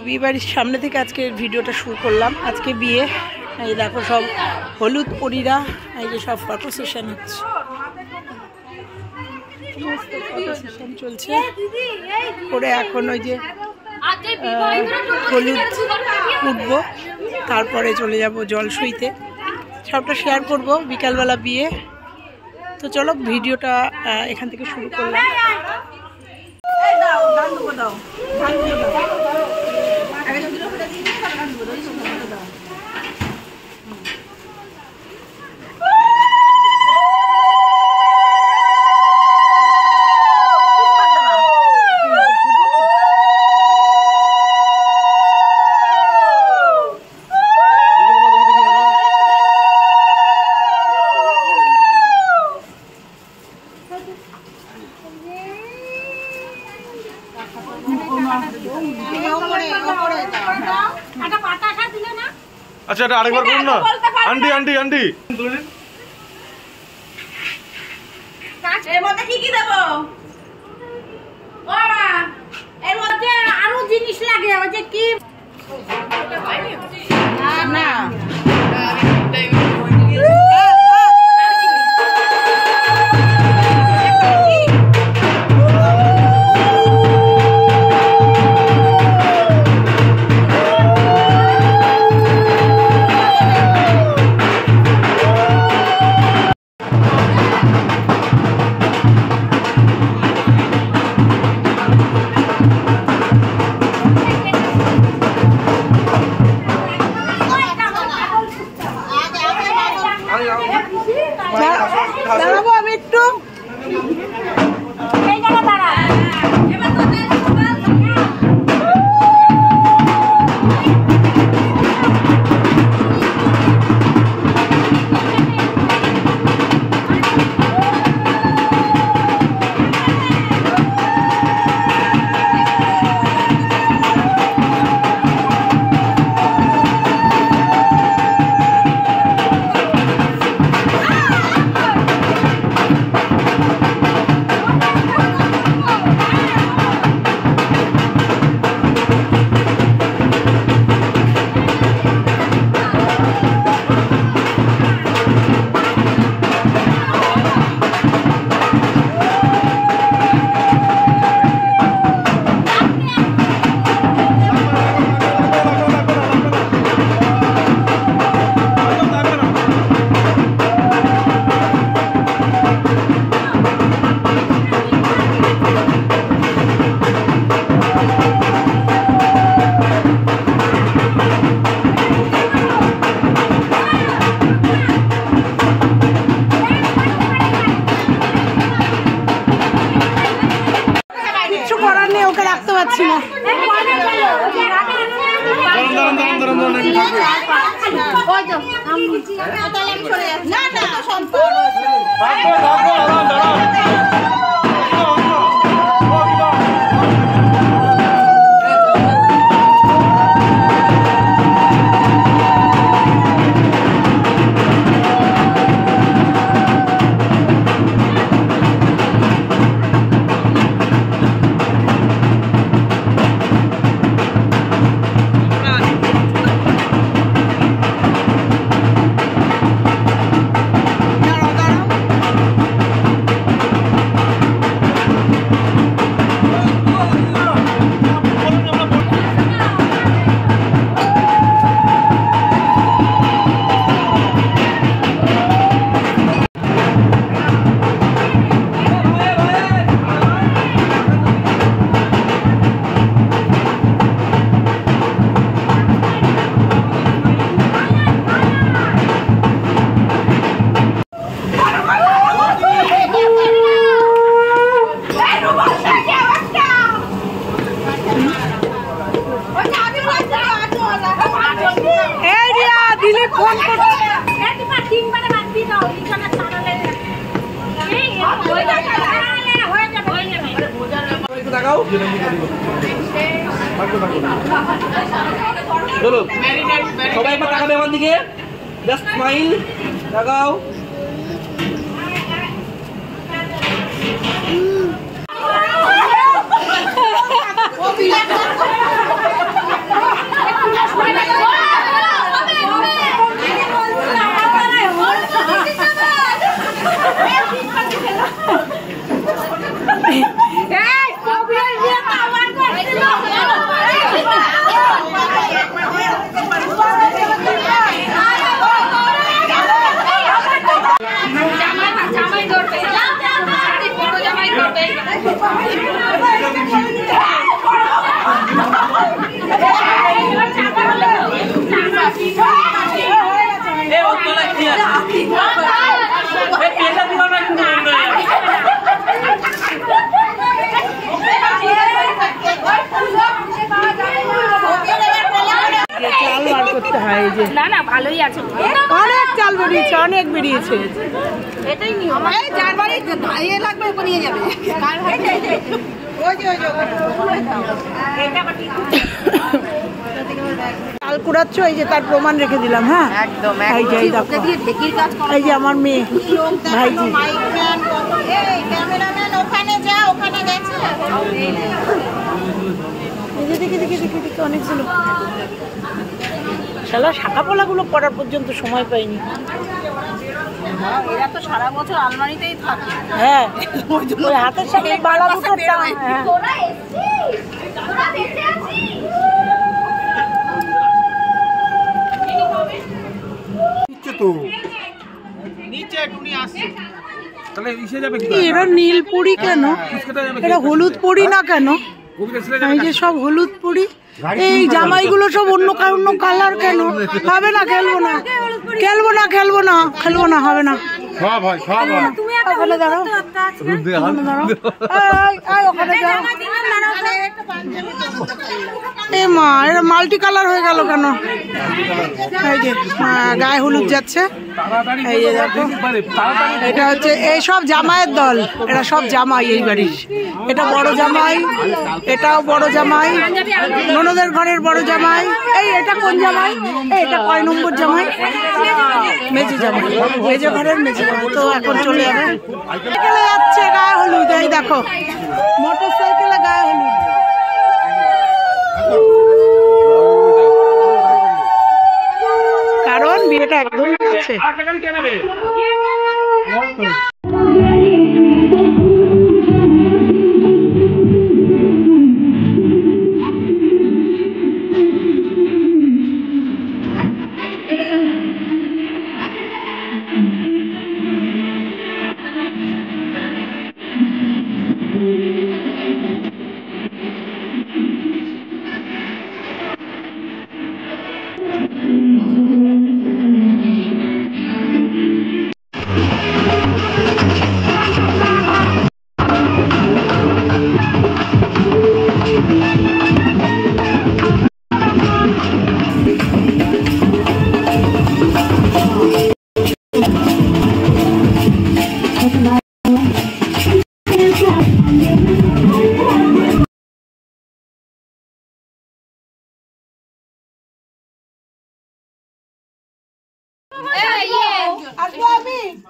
বিয়ে বাড়ির সামনে থেকে আজকে ভিডিওটা শুরু করলাম। আজকে বিয়ে, এই দেখো সব হলুদ পরীরা, এই যে সব ফটো সেশন হচ্ছে, চলছে করে। এখন ওই যে হলুদ উঠবো, তারপরে চলে যাব জলসইতে। সবটা শেয়ার করব, বিকালবেলা বিয়ে। তো চলো ভিডিওটা এখান থেকে শুরু করলাম। আচ্ছা, এটা আরেকবার বলুন না। আন্টি আন্টি আন্টি এর মধ্যে কি দেব? এর মধ্যে আরো জিনিস লাগে, ওই যে কি না দাঁড়াবো আমি একটু। ওকে রাখতে পারছি না। চলো সবাই একবার তাকাবে আমার দিকে, জাস্ট স্মাইল লাগাও। এই যে না না ভালোই আছে অনেক চাল বেরিয়েছে, অনেক বেরিয়েছে। এটাই নিয়ম এই যার বাড়ি ধাইয়ে লাগবে ও নিয়ে যাবে কার ভাই ওই যে এটা বাটি চাল কুড়াচ্ছ, এই যে তার প্রমাণ রেখে দিলাম। হ্যাঁ একদম এই যে এই দেখো, দিয়ে ঢেকির কাজ করে এই যে আমার মেয়ে ভাইজি। এই ক্যামেরাম্যান ওখানে যা, ওখানে গেছে এই যে দেখি দেখি দেখি দেখি অনেকগুলো শালা শাখা পোলাগুলো পড়ার পর্যন্ত সময় পাইনি। এরা তো সারা বছর আলমারিতেই থাকে। হ্যাঁ ওই হাতের সামনে বালা দুটো টান। হ্যাঁ তোরা এসেছিস, তোরা বেঁচে আছিস। তাহলে ইসে যাবে কি? এরা নীল পরি কেন, এরা হলুদ পরি না কেন? এই যে সব হলুদ পরি, এই জামাইগুলো সব অন্য অন্য কালার কেন? হবে না, খেলবো না খেলবো না খেলবো না খেলবো না, হবে না। সব হয়, সব হয়। ওখানে দাঁড়াও, ওখানে দাঁড়াও, ওখানে যাও। এ মা, এরা মাল্টি কালার হয়ে গেল কেন? এই যে গায়ে হলুদ যাচ্ছে, এই যে দেখো, এটা হচ্ছে এই সব জামাইয়ের দল, এরা সব জামাই এই বাড়ির। এটা বড় জামাই, এটাও বড় জামাই, ননদের ঘরের বড় জামাই। এই এটা কোন জামাই? এটা কয় নম্বর জামাই? মেজো জামাই, মেজো ঘরের মেজো জামাই। তো এখন চলে যাবে, সাইকেলে যাচ্ছে গায়ে হলুদ। এই দেখো মোটর সাইকেলে গায়ে হলুদ। কারণ বিয়েটা একদম আছে।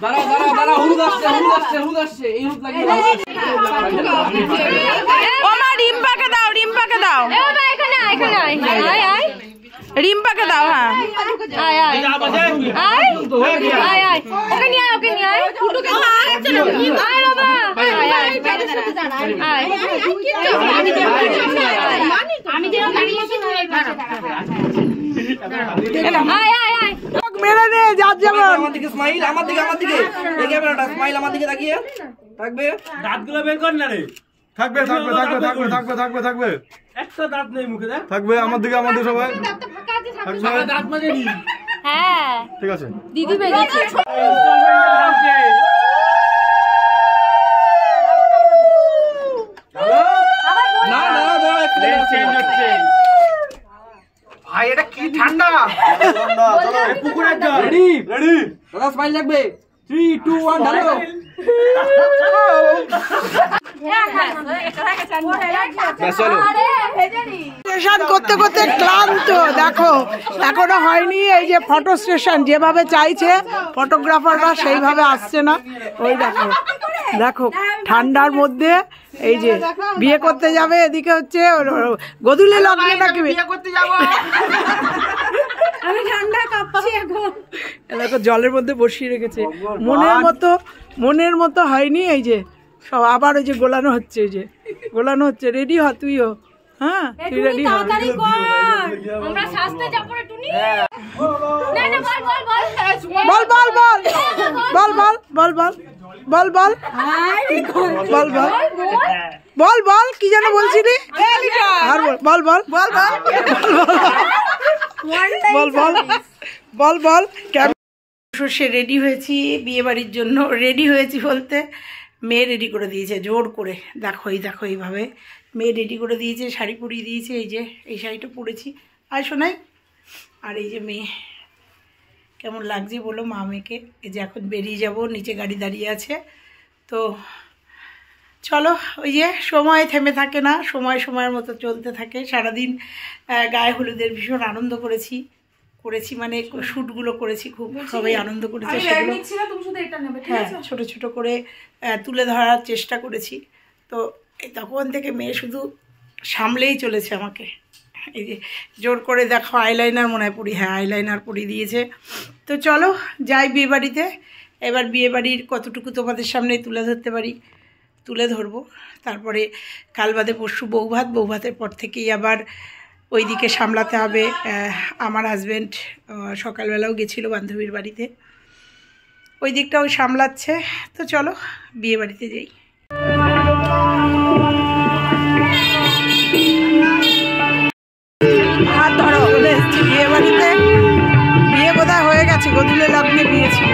দাঁড়াও দাঁড়াও দাঁড়াও, হলুদ আসছে হলুদ আসছে হলুদ আসছে, এই হলুদ লাগিয়ে ও মা, রিম্পাকে দাও, রিম্পাকে দাও, এ বাবা এখানে আয়, এখানে আয়, আয় আয় রিম্পাকে দাও। হ্যাঁ আয় আয় আয় আয় আয়, ওকে নিয়ে আয়, ওকে নিয়ে আয়, ফুটুকে নিয়ে আয়, আয় বাবা, আয় আয় আয়, আমি যেরকম দাঁড়িয়েছি তুই এই পাশে দাঁড়া, আয় আয় আয়, মেরে নে যার যেমন। আমার দিকে স্মাইল, আমার দিকে আমার দিকে, এই ক্যামেরাটা স্মাইল আমার দিকে তাকিয়ে থাকবে। দাঁতগুলো বের কর না রে। থাকবে থাকবে থাকবে থাকবে থাকবে থাকবে থাকবে, একটা দাঁত নেই মুখে, দেখ থাকবে আমার দিকে, আমাদের সবাই থাকবে। দাঁত মাজে নি। হ্যাঁ ঠিক আছে, দিদি বেজেছে। না না ভাই এটা কি ঠান্ডা। পুকুরের জল। রেডি রেডি, দাদা, স্মাইল লাগবে। 3 2 1 ঢালো। স্টেশন করতে করতে ক্লান্ত, দেখো এখনো হয়নি। এই যে ফটো স্টেশন যেভাবে চাইছে ফটোগ্রাফাররা সেইভাবে আসছে না। ওই দেখো দেখো ঠান্ডার মধ্যে এই যে বিয়ে করতে যাবে, এদিকে হচ্ছে গধূলি লগ্নে নাকি বিয়ে করতে যাবো। আমি ঠান্ডা কাঁপছি এখন। দেখো জলের মধ্যে বসিয়ে রেখেছে, মনের মতো হয়নি। এই যে সব আবার ওই যে গোলানো হচ্ছে, এই যে গোলানো হচ্ছে। রেডি হ তুইও, হ্যাঁ তুই রেডি হ। আমরা সাজতে যাব রে টুনি। না না বল বল বল বল বল বল বল বল বল বল বল বল বল বল বল বল কি যেন বলছিলি? আর বল বল বল বল বল বল বল বল। সে রেডি হয়েছি বিয়ে বাড়ির জন্য। রেডি হয়েছি বলতে মেয়ে রেডি করে দিয়েছে জোর করে। দেখো এই দেখো এইভাবে মেয়ে রেডি করে দিয়েছে, শাড়ি পরিয়ে দিয়েছে। এই যে এই শাড়িটা পরেছি। আর শোনাই আর এই যে মেয়ে, কেমন লাগছে বলো মা মেয়েকে? এই যে এখন বেরিয়ে যাব, নিচে গাড়ি দাঁড়িয়ে আছে। তো চলো, ওই যে সময় থেমে থাকে না, সময়ের মতো চলতে থাকে। সারাদিন গায়ে হলুদের ভীষণ আনন্দ করেছি মানে শ্যুটগুলো করেছি, খুব সবাই আনন্দ করেছে সেগুলো। হ্যাঁ, ছোটো ছোটো করে তুলে ধরার চেষ্টা করেছি। তো তখন থেকে মেয়ে শুধু সামলেই চলেছে আমাকে। এই যে জোর করে দেখো আইলাইনার মনে হয় পরি, হ্যাঁ আইলাইনার পরিয়ে দিয়েছে। তো চলো যাই বিয়েবাড়িতে। এবার বিয়েবাড়ির কতটুকু তোমাদের সামনে তুলে ধরতে পারি তুলে ধরবো। তারপরে কাল বাদে পরশু বৌভাত, বৌভাতের পর থেকেই আবার ওই দিকে সামলাতে হবে। আমার হাজব্যান্ড সকালবেলাও গেছিলো বান্ধবীর বাড়িতে, ওই দিকটাও সামলাচ্ছে। তো চলো বিয়েবাড়িতে যাই। হাত ধরো, চলে এসছি বিয়েবাড়িতে। বিয়ে বোধহয় হয়ে গেছে, গদুলে লগ্নে বিয়ে ছিল।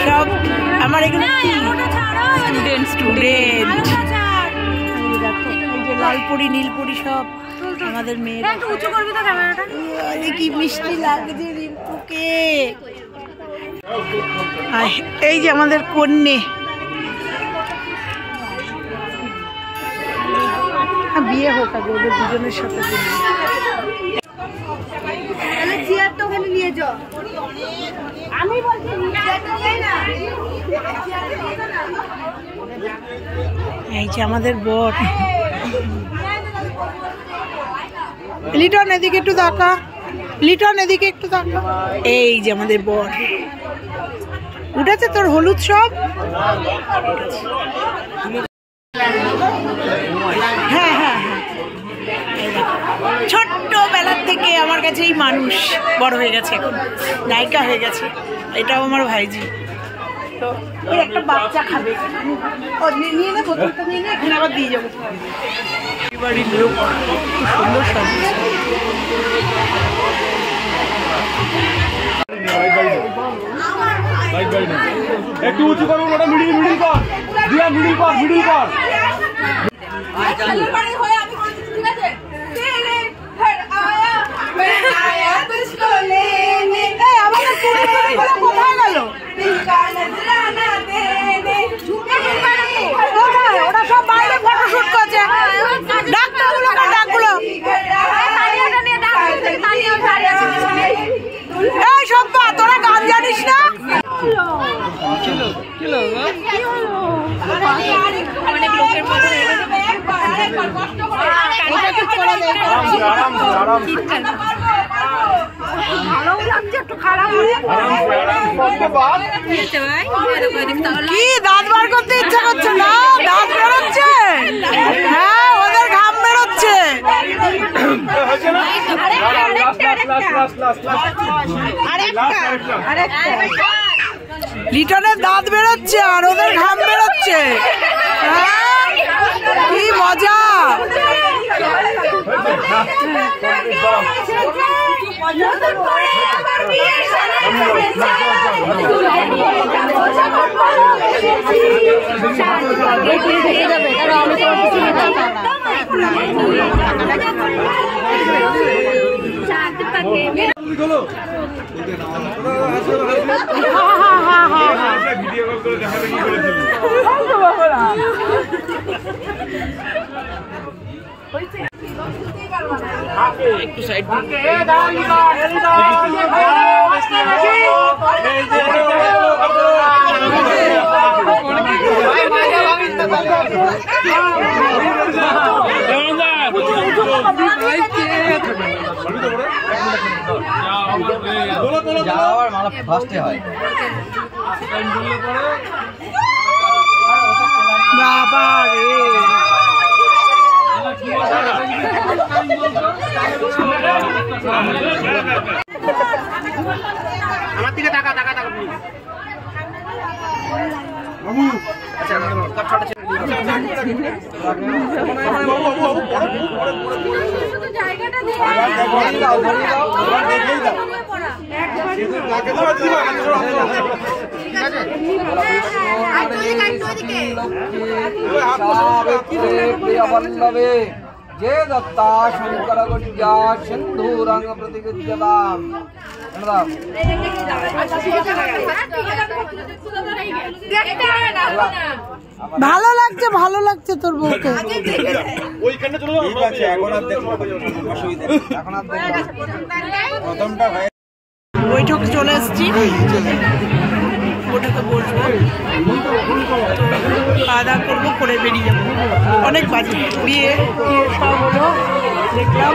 সব আমার এখানে স্টুডেন্ট লালপুরি নীলপুরি সব আমাদের মেয়েরা। কি মিষ্টি লাগছে রিম্পুকে। এই যে আমাদের কন্যে, বিয়ে হোক আগে ওদের দুজনের সাথে। এই যে আমাদের বর। লিটন এদিকে একটু তাকা, লিটন এদিকে একটু তাকা। এই যে আমাদের বর উঠেছে, তোর হলুদ সব। হ্যাঁ হ্যাঁ হ্যাঁ, ছোট্টবেলার থেকে আমার কাছেই মানুষ, বড় হয়ে গেছে এখন, নায়িকা হয়ে গেছে। এটাও আমার ভাইজি। তো ওই একটা বাচ্চা খাবে, ও নিয়ে নেবো, নিয়ে নে, এখানে আবার দিয়ে যাবো। বাড়ির লোক খুব সুন্দর সাজিয়েছে। একটু উঁচু করুন, ওটা মিডিল কর, দিয়া মিডিল কর। কোথায় গেল? ওরা সব বাইরে ফটোশুট করছে। ডাক্তারগুলো এই সব তোরা গান জানিস না? কি দাঁত বার করতে ইচ্ছা করছে না? দাঁত বেরোচ্ছে, হ্যাঁ ওদের ঘাম বেরোচ্ছে। লিটনের দাঁত বেরোচ্ছে আর ওদের ঘাম বেরোচ্ছে। কি মজা! ভিডিও কল করে দেখাতে কি করেছিল। একটু সাইড যাওয়ার মালা ফার্স্টে হয়। বাবা রে, আমার দিকে টাকা মামু আচ্ছা ছোট ছোট जे दत्ता शंकर गुज्जा सिंधुरंग प्रतिगृह्यताम। ভালো লাগছে, ভালো লাগছে তোর বউকে। বৈঠকে চলে এসছি, বৈঠকে বসবো, খাওয়া দাওয়া করবো, করে বেরিয়ে যাবো। অনেক বাজে বিয়ে সব হলো, দেখলাম।